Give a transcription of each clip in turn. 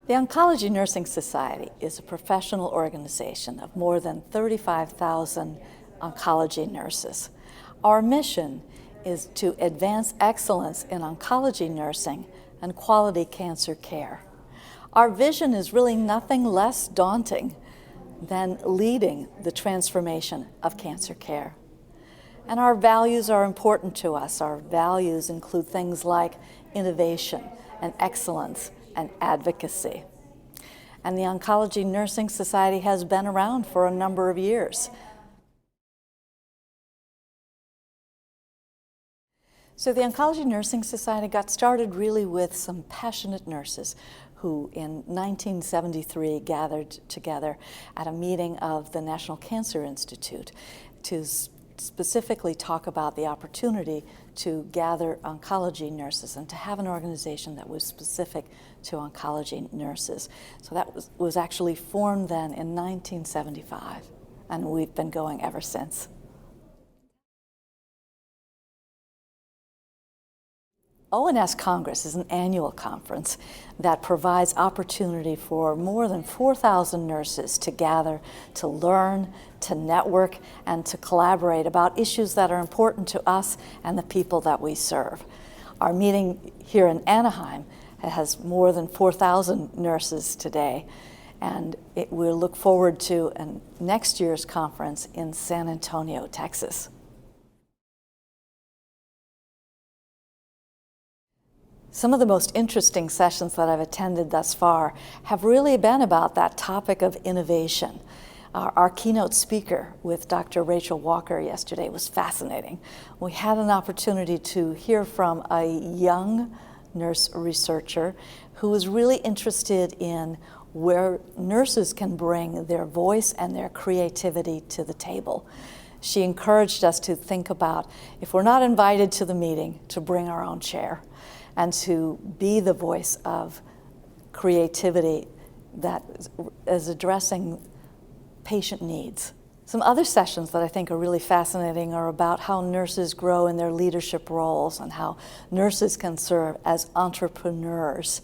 The Oncology Nursing Society is a professional organization of more than 35,000 oncology nurses. Our mission is to advance excellence in oncology nursing and quality cancer care. Our vision is really nothing less daunting than leading the transformation of cancer care. And our values are important to us. Our values include things like innovation and excellence and advocacy. And the Oncology Nursing Society has been around for a number of years. So the Oncology Nursing Society got started really with some passionate nurses who in 1973 gathered together at a meeting of the National Cancer Institute to specifically talk about the opportunity to gather oncology nurses and to have an organization that was specific to oncology nurses. So that was actually formed then in 1975, and we've been going ever since. ONS Congress is an annual conference that provides opportunity for more than 4,000 nurses to gather, to learn, to network, and to collaborate about issues that are important to us and the people that we serve. Our meeting here in Anaheim has more than 4,000 nurses today, and we'll look forward to next year's conference in San Antonio, Texas. Some of the most interesting sessions that I've attended thus far have really been about that topic of innovation. Our keynote speaker with Dr. Rachel Walker yesterday was fascinating. We had an opportunity to hear from a young nurse researcher who was really interested in where nurses can bring their voice and their creativity to the table. She encouraged us to think about, if we're not invited to the meeting, to bring our own chair and to be the voice of creativity that is addressing patient needs. Some other sessions that I think are really fascinating are about how nurses grow in their leadership roles and how nurses can serve as entrepreneurs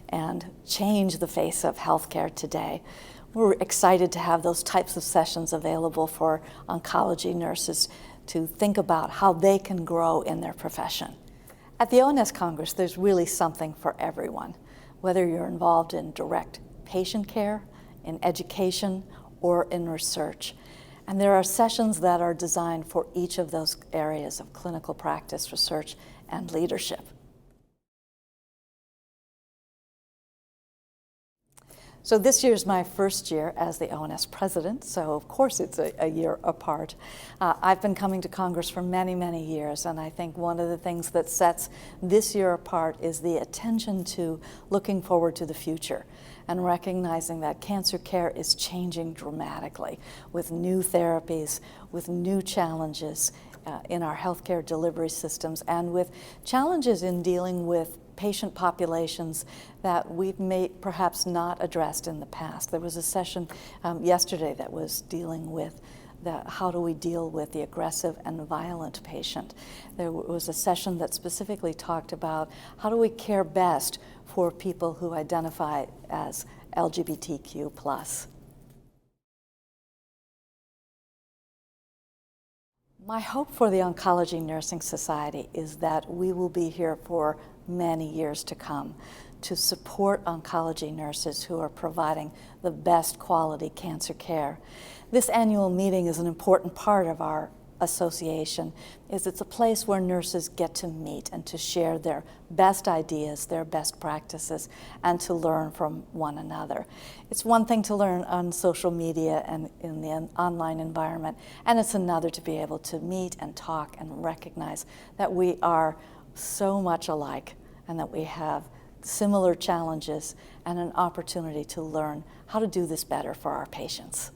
and change the face of healthcare today. We're excited to have those types of sessions available for oncology nurses to think about how they can grow in their profession. At the ONS Congress, there's really something for everyone, whether you're involved in direct patient care, in education, or in research. And there are sessions that are designed for each of those areas of clinical practice, research, and leadership. So this year's my first year as the ONS President, so of course it's a year apart. I've been coming to Congress for many, many years, and I think one of the things that sets this year apart is the attention to looking forward to the future and recognizing that cancer care is changing dramatically with new therapies, with new challenges in our healthcare delivery systems, and with challenges in dealing with patient populations that we've perhaps not addressed in the past. There was a session yesterday that was dealing with how do we deal with the aggressive and violent patient. There was a session that specifically talked about how do we care best for people who identify as LGBTQ+. My hope for the Oncology Nursing Society is that we will be here for many years to come to support oncology nurses who are providing the best quality cancer care. This annual meeting is an important part of our association. It's a place where nurses get to meet and to share their best ideas, their best practices, and to learn from one another. It's one thing to learn on social media and in the online environment, and it's another to be able to meet and talk and recognize that we are so much alike and that we have similar challenges and an opportunity to learn how to do this better for our patients.